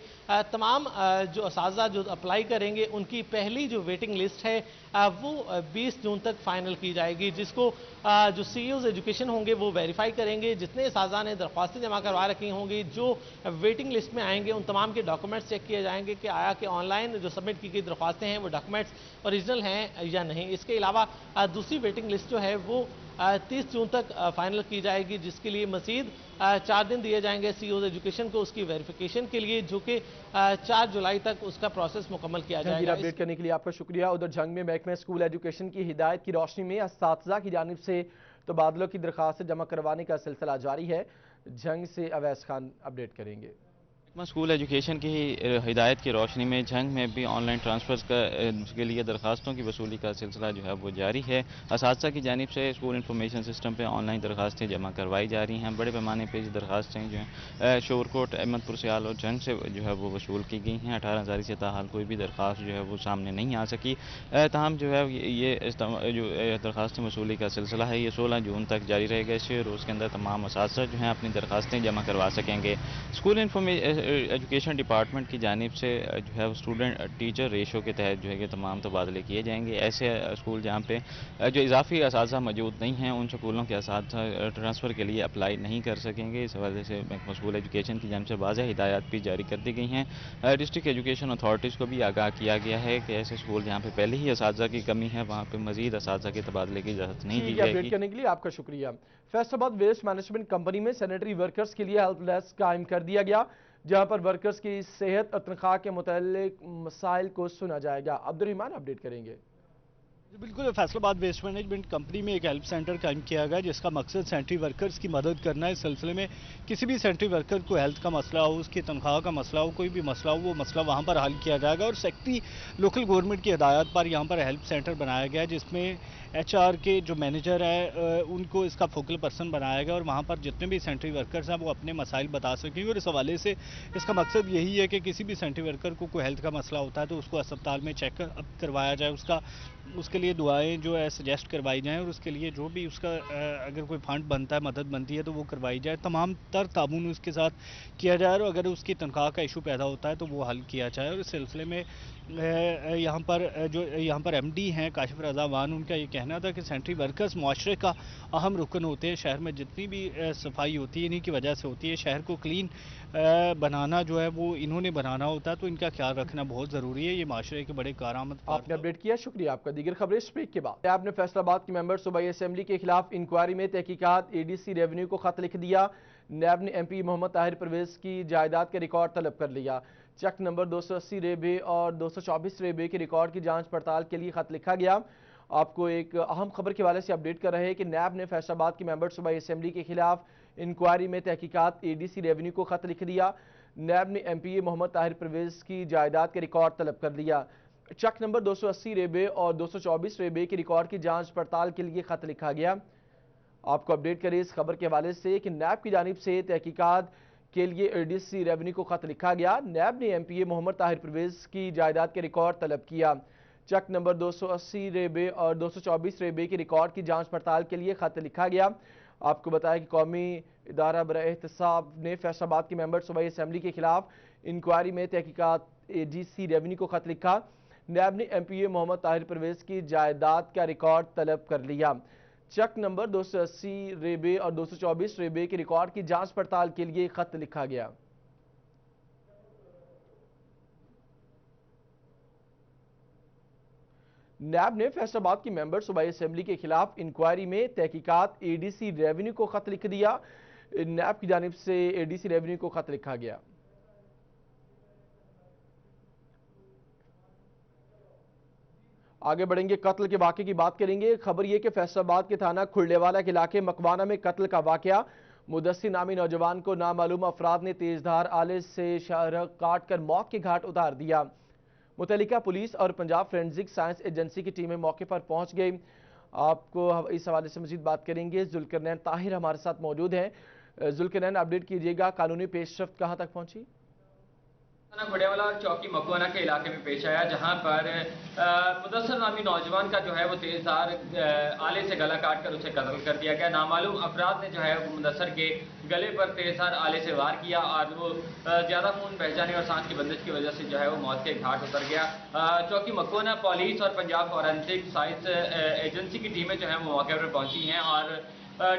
तमाम जो असातिज़ा जो अप्लाई करेंगे उनकी पहली जो वेटिंग लिस्ट है वो 20 जून तक फाइनल की जाएगी, जिसको जो CEOs एजुकेशन होंगे वो वेरीफाई करेंगे। जितने असातिज़ा ने दरख्वास्तें जमा करवा रखी होंगी, जो वेटिंग लिस्ट में आएंगे, उन तमाम के डॉक्यूमेंट्स चेक किए जाएंगे कि आया कि ऑनलाइन जो सबमिट की गई दरख्वास्तें हैं वो डॉक्यूमेंट्स ओरिजिनल हैं या नहीं। इसके अलावा दूसरी वेटिंग लिस्ट जो है वो 30 जून तक फाइनल की जाएगी, जिसके लिए मजीद 4 दिन दिए जाएंगे CEOs एजुकेशन को उसकी वेरिफिकेशन के लिए, जो कि 4 जुलाई तक उसका प्रोसेस मुकम्मल किया जाएगा। अपडेट करने के लिए आपका शुक्रिया। उधर झंग में महकमा स्कूल एजुकेशन की हिदायत की रोशनी में असातिज़ा की जानिब से तबादलों की दरख्वास्त जमा करवाने का सिलसिला जारी है। झंग से अवैस खान अपडेट करेंगे। स्कूल एजुकेशन की हिदायत की रोशनी में झंग में भी ऑनलाइन ट्रांसफ़र्स के लिए दरखास्तों की वसूली का सिलसिला जो है वो जारी है। असातिज़ा की जानिब से स्कूल इंफॉर्मेशन सिस्टम पे ऑनलाइन दरखास्तें जमा करवाई जा रही हैं। बड़े पैमाने पर दरखास्तें जो हैं शोरकोट, अहमदपुर, सियाल और झंग से जो है वो वसूल की गई हैं। 18,000 से ताहाल कोई भी दरख्वास्त जो है वो सामने नहीं आ सकी। तमाम जो है ये जो दरखास्तें वसूली का सिलसिला है ये 16 जून तक जारी रहेगा। इस रोज़ के अंदर तमाम असातिज़ा जो हैं अपनी दरखास्तें जमा करवा सकेंगे। स्कूल एजुकेशन डिपार्टमेंट की जानिब से जो है स्टूडेंट टीचर रेशो के तहत जो है कि तमाम तबादले किए जाएंगे। ऐसे स्कूल जहाँ पे जो इजाफी असातिज़ा मौजूद नहीं हैं उन स्कूलों के असातिज़ा ट्रांसफ़र के लिए अप्लाई नहीं कर सकेंगे। इस वजह से स्कूल एजुकेशन की जानिब से वाज़ेह हिदायत भी जारी कर दी गई हैं। डिस्ट्रिक्ट एजुकेशन अथॉरिटीज़ को भी आगाह किया गया है कि ऐसे स्कूल जहाँ पे पहले ही असातिज़ा की कमी है वहाँ पर मज़ीद असातिज़ा के तबादले की इजाज़त नहीं दी जाएगी। करने के लिए आपका शुक्रिया। फैसलाबाद वेस्ट मैनेजमेंट कंपनी में सैनिटरी वर्कर्स के लिए हेल्प डेस्क कायम कर दिया गया, जहां पर वर्कर्स की सेहत और तनख्वाह के मुताल्लिक मसाइल को सुना जाएगा। अब्दुर्रहमान अपडेट करेंगे। बिल्कुल, फैसलाबाद वेस्ट मैनेजमेंट कंपनी में एक हेल्प सेंटर कायम किया गया जिसका मकसद सेंट्री वर्कर्स की मदद करना है। इस सिलसिले में किसी भी सेंट्री वर्कर को हेल्थ का मसला हो, उसकी तनख्वाह का मसला हो, कोई भी मसला हो, वो मसला वहाँ पर हल किया जाएगा। और सेक्रेटरी लोकल गवर्नमेंट की हिदायत पर यहाँ पर हेल्प सेंटर बनाया गया जिसमें HR के जो मैनेजर है उनको इसका फोकल पर्सन बनाया गया और वहाँ पर जितने भी सेंट्री वर्कर्स हैं वो अपने मसाइल बता सकेंगे। और इस हवाले से इसका मकसद यही है कि किसी भी सेंट्री वर्कर को कोई हेल्थ का मसला होता है तो उसको अस्पताल में चेकअप करवाया जाए, उसके लिए दुआएं जो है सजेस्ट करवाई जाएं और उसके लिए जो भी उसका अगर कोई फंड बनता है, मदद बनती है तो वो करवाई जाए। तमाम तर ताबून उसके साथ किया जाए और अगर उसकी तनख्वाह का इशू पैदा होता है तो वो हल किया जाए। और इस सिलसिले में यहाँ पर MD हैं काशिफ रज़ा वान, उनका ये कहना था कि सेंट्री वर्कर्स माशरे का अहम रुकन होते हैं। शहर में जितनी भी सफाई होती है इन्हीं की वजह से होती है। शहर को क्लीन बनाना जो है वो इन्होंने बनाना होता है, तो इनका ख्याल रखना बहुत ज़रूरी है। ये माशरे के बड़े कारआमद। आपने अपडेट किया, शुक्रिया आपका। दीगर खबरें स्पीक के बाद। आपने फैसलाबाद के मेंबर सूबाई असेंबली के खिलाफ इंक्वायरी में तहकीकात ADC रेवेन्यू को खत लिख दिया। नैब ने MP मोहम्मद ताहिर परवेज की जायदाद के रिकॉर्ड तलब कर लिया। चेक नंबर 280 रेबे और 224 रेबे के रिकॉर्ड की जांच पड़ताल के लिए खत लिखा गया। आपको एक अहम खबर के हवाले से अपडेट कर रहे हैं कि नैब ने फैसलाबाद के मेंबर सूबाई असेंबली के खिलाफ इंक्वायरी में तहकीकात ADC रेवेन्यू को खत लिख दिया। नैब ने MPA मोहम्मद ताहिर परवेज की जायदाद के रिकॉर्ड तलब कर लिया। चेक नंबर 280 रेबे और 224 रेबे के रिकॉर्ड की जांच पड़ताल के लिए खत लिखा गया। आपको अपडेट करें इस खबर के हवाले से कि नैब की जानिब से तहकीकात के लिए ADC रेवेन्यू को खत लिखा गया। नैब ने MPA मोहम्मद ताहिर परवेज की जायदाद के रिकॉर्ड तलब किया। चेक नंबर 280 रेबे और 224 रेबे के रिकॉर्ड की जांच पड़ताल के लिए खत लिखा गया। आपको बताया कि कौमी इदारा बराए एहतसाब ने फैसलाबाद के मेंबर सूबाई असेंबली के खिलाफ इंक्वायरी में तहकीकात ADC रेवेन्यू को खत लिखा। नैब ने MPA मोहम्मद ताहिर परवेज की जायदाद का रिकॉर्ड तलब कर लिया। चेक नंबर 280 रेबे और 224 रेबे के रिकॉर्ड की जांच पड़ताल के लिए खत लिखा गया। नैब ने फैसलाबाद की मेंबर सूबाई असेंबली के खिलाफ इंक्वायरी में तहकीकात ADC रेवेन्यू को खत लिख दिया। नैब की जानिब से ADC रेवेन्यू को खत लिखा गया। आगे बढ़ेंगे, कत्ल के वाक़े की बात करेंगे। खबर यह कि फैसलाबाद के थाना खुरलेवाला के इलाके मकवाना में कत्ल का वाक़या। मुदस्सिर नामी नौजवान को नामालूम अफराद ने तेजधार आले से शाहरग काट कर मौत के घाट उतार दिया। मुतल्लिका पुलिस और पंजाब फोरेंसिक साइंस एजेंसी की टीमें मौके पर पहुंच गई। आपको इस हवाले से मजीद बात करेंगे। जुल्करनैन ताहिर हमारे साथ मौजूद हैं। जुल्करनैन, अपडेट कीजिएगा, कानूनी पेशरफ्त कहां तक पहुंची? खुड़ेवाला चौकी मकवाना के इलाके में पेश आया, जहां पर मुदस्सिर नामी नौजवान का जो है वो तेजधार आले से गला काट कर उसे कत्ल कर दिया गया। नामालूम अफराद ने जो है मुदस्सिर के गले पर तेजधार आले से वार किया और वो ज़्यादा खून पहचाने और सांस की बंदिश की वजह से जो है वो मौत के घाट उतर गया। चौकी मकवाना पुलिस और पंजाब फॉरेंसिक साइंस एजेंसी की टीमें जो है वो मौके पर पहुंची हैं और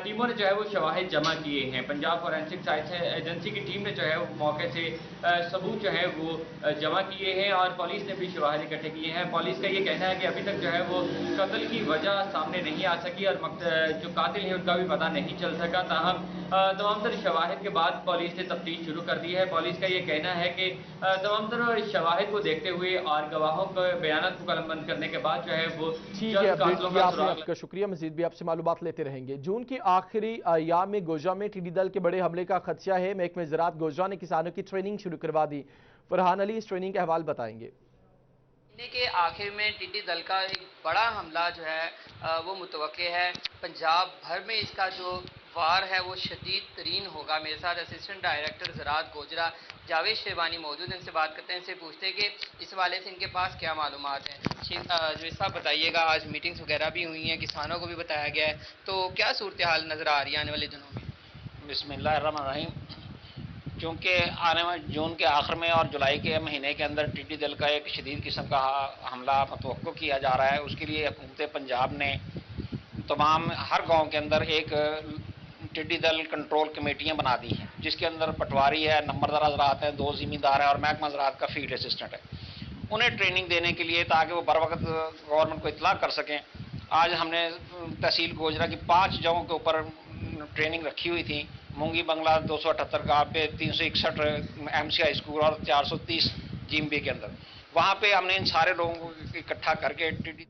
टीमों ने जो है वो शवाहिद जमा किए हैं। पंजाब फॉरेंसिक साइंस एजेंसी की टीम ने जो है वो मौके से सबूत जो है वो जमा किए हैं और पुलिस ने भी शवाहिद इकट्ठे किए हैं। पुलिस का ये कहना है कि अभी तक जो है वो कत्ल की वजह सामने नहीं आ सकी और जो कातिल हैं उनका भी पता नहीं चल सका। ताहम तमाम तर शवाहिद के बाद पुलिस ने तफ्तीश शुरू कर दी है। पुलिस का ये कहना है कि तमाम तर शवाहिद को देखते हुए और गवाहों के बयान को कलमबंद करने के बाद जो है वो आपका शुक्रिया। मजीद भी आपसे मालूमात लेते रहेंगे। जून की आखिरी अयाम में गोजरा में टिड्डी दल के बड़े हमले का खदशा है। महकमे ज़राअत गोजरा ने किसानों की ट्रेनिंग शुरू करवा दी। फरहान अली इस ट्रेनिंग का अहवाल बताएंगे। महीने के आखिर में टिड्डी दल का एक बड़ा हमला जो है वो मुतवक्के है। पंजाब भर में इसका जो वार है वो शदीद तरीन होगा। मेरे साथ असिस्टेंट डायरेक्टर ज़राअत गोजरा जावेद शेरवानी मौजूद हैं, इनसे बात करते हैं, इनसे पूछते हैं कि इस वाले से इनके पास क्या मालूमात हैं। जावेद साहब बताइएगा, आज मीटिंग्स वगैरह भी हुई हैं, किसानों को भी बताया गया है, तो क्या सूरत हाल नज़र आ रही है आने वाले दिनों में? बिस्मिल्लाहिर्रहमानिर्रहीम। चूँकि आने वाले जून के आखिर में और जुलाई के महीने के अंदर टिड्डी दल का एक शदीद किस्म का हमला मतवक्को किया जा रहा है, उसके लिए हुकूमत पंजाब ने तमाम हर गाँव के अंदर एक टिड्डी दल कंट्रोल कमेटियां बना दी हैं, जिसके अंदर पटवारी है, नंबरदार ज़राअत है, 2 ज़मींदार है और महकमा ज़राअत का फील्ड असिस्टेंट है। उन्हें ट्रेनिंग देने के लिए ताकि वो बर वक्त गवर्नमेंट को इतला कर सकें, आज हमने तहसील गोजरा की 5 जगहों के ऊपर ट्रेनिंग रखी हुई थी। मूंगी बंगला 278 गाँव पे 361 MCI स्कूल और 430 GMB के अंदर, वहाँ पे हमने इन सारे लोगों को इकट्ठा करके टिड्डी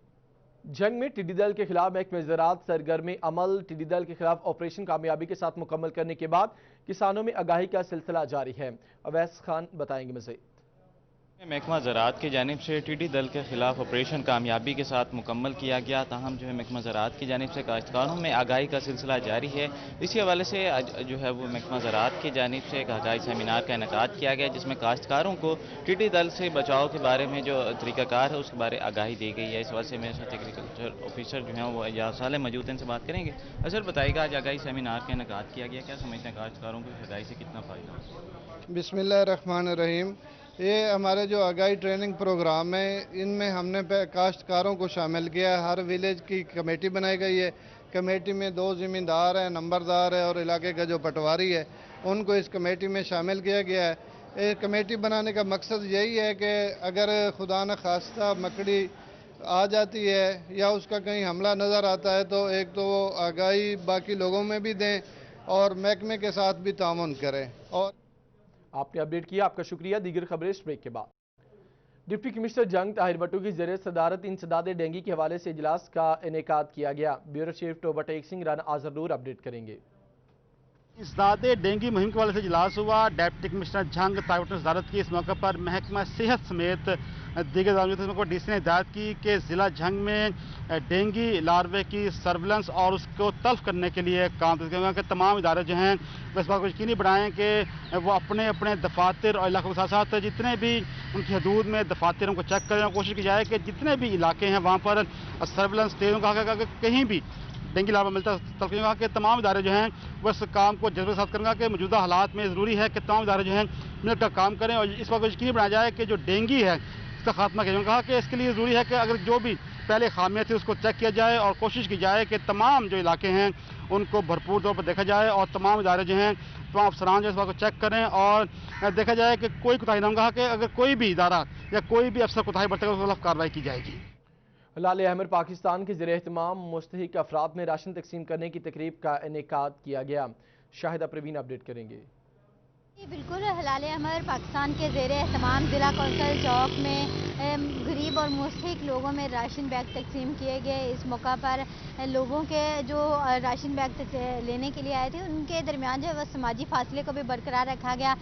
जंग में टिड्डी दल के खिलाफ महकमे ज़राअत सरगर्म अमल। टिड्डी दल के खिलाफ ऑपरेशन कामयाबी के साथ मुकम्मल करने के बाद किसानों में आगाही का सिलसिला जारी है। अवैस खान बताएंगे मज़ीद। महकमा ज़राअत की जानिब से टिड्डी दल के खिलाफ ऑपरेशन कामयाबी के साथ मुकम्मल किया गया। ताहम जो है महकमा ज़राअत की जानिब से काश्तकारों में आगाही का सिलसिला जारी है। इसी हवाले से जो है वो महकमा ज़राअत की जानिब से एक आगाही सेमिनार का इनेकाद किया गया, जिसमें काश्तकारों को टिड्डी दल से बचाव के बारे में जो तरीक़ाकार है उसके बारे आगाही दी गई है। इस वजह से मेरे साथ एग्रीकल्चर ऑफिसर जो हैं वो या साले मौजूद हैं, इनसे बात करेंगे। असर बताइएगा, आज आगाही सेमिनार का इनेकाद किया गया, क्या समझते हैं काश्तकारों को इस आगाही से कितना फ़ायदा? बिस्मिल्लाहिर्रहमानिर्रहीम। ये हमारे जो आगाही ट्रेनिंग प्रोग्राम है, इनमें हमने काश्तकारों को शामिल किया है। हर विलेज की कमेटी बनाई गई है। कमेटी में 2 ज़मींदार हैं, नंबरदार है और इलाके का जो पटवारी है, उनको इस कमेटी में शामिल किया गया है। ये कमेटी बनाने का मकसद यही है कि अगर खुदा न खास्ता मकड़ी आ जाती है या उसका कहीं हमला नज़र आता है तो एक तो वो आगाही बाकी लोगों में भी दें और महकमे के साथ भी तामुन करें। और आपने अपडेट किया, आपका शुक्रिया। दीगर खबरें इस ब्रेक के बाद। डिप्टी कमिश्नर जंग ताहिर भट्टो की ज़रिए सदारत इंसदाद डेंगू के हवाले से इजलास का इनेकाद किया गया। ब्यूरो चीफ टोबा टेक सिंह राना आजरूर अपडेट करेंगे। इंसदाद डेंगू मुहिम के हवाले से इजलास हुआ। डिप्टी कमिश्नर जंग ताहिर भट्टो सदारत की इस मौके पर महकमा सेहत समेत दीगर को डीसी ने हिदायत की कि ज़िला जंग में डेंगू लार्वे की सर्विलेंस और उसको तल्फ करने के लिए काम कि तमाम इदारे जो हैं वो इस बात को यकीनी बनाएं कि वो अपने अपने दफातर और इलाकों के साथ साथ जितने भी उनकी हदूद में दफातर उनको चेक करें और कोशिश की जाए कि जितने भी इलाके हैं वहाँ पर सर्विलेंस तेज कहा कि कहीं भी डेंगू लार्वा मिलता है। कहा कि तमाम इदारे जो हैं वो इस काम को जज्बे के साथ करेंगे कि मौजूदा हालात में ज़रूरी है कि तमाम इदारे जो हैं मिलकर काम करें और इस बात को यकीनी बनाया जाए कि जो डेंगू है इसका खात्मा किया जाए। कहा कि इसके लिए ज़रूरी है कि अगर जो भी पहले खामियाँ थी उसको चेक किया जाए और कोशिश की जाए कि तमाम जो इलाके हैं उनको भरपूर तौर पर देखा जाए और तमाम इदारे जो हैं तमाम अफसरान जो इस बात को चेक करें और देखा जाए कि कोई कोताही ना। कहा कि अगर कोई भी इदारा या कोई भी अफसर कोताही बरतेगा उसके खिलाफ कार्रवाई की जाएगी। लाले अहमर पाकिस्तान के ज़रिए एहतमाम मुस्तहिक अफराद में राशन तकसीम करने की तकरीब का इनेकाद किया गया। शाहिदा प्रवीण अपडेट करेंगे। बिल्कुल, लाले अहमर पाकिस्तान के ज़ेरे एहतमाम ज़िला कौंसल चौक में गरीब और मुस्तहिक लोगों में राशन बैग तकसीम किए गए। इस मौका पर लोगों के जो राशन बैग लेने के लिए आए थे उनके दरमियान जो है वह समाजी फासले को भी बरकरार रखा गया,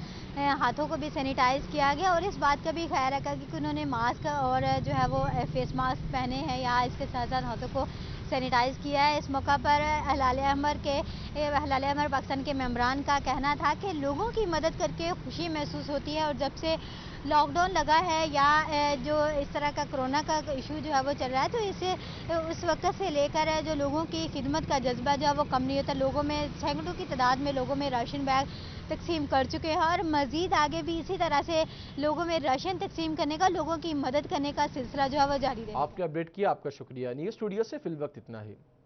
हाथों को भी सैनिटाइज़ किया गया और इस बात का भी ख्याल रखा कि उन्होंने मास्क और जो है वो फेस मास्क पहने हैं या इसके साथ साथ हाथों को सैनिटाइज़ किया है। इस मौका पर लाले अहमर पाकिस्तान के मेंबरान का कहना था कि लोगों की मदद करके खुशी महसूस होती है और जब से लॉकडाउन लगा है या जो इस तरह का कोरोना का इशू जो है वो चल रहा है तो इसे उस वक्त से लेकर जो लोगों की खिदमत का जज्बा जो है वो कम नहीं होता। लोगों में सैकड़ों की तादाद में लोगों में राशन बैग तकसीम कर चुके हैं और मज़ीद आगे भी इसी तरह से लोगों में राशन तकसीम करने का, लोगों की मदद करने का सिलसिला जो है वो जारी रहेगा। आपने अपडेट किया, आपका शुक्रिया। न्यूज़ स्टूडियो से फिल वक्त इतना ही।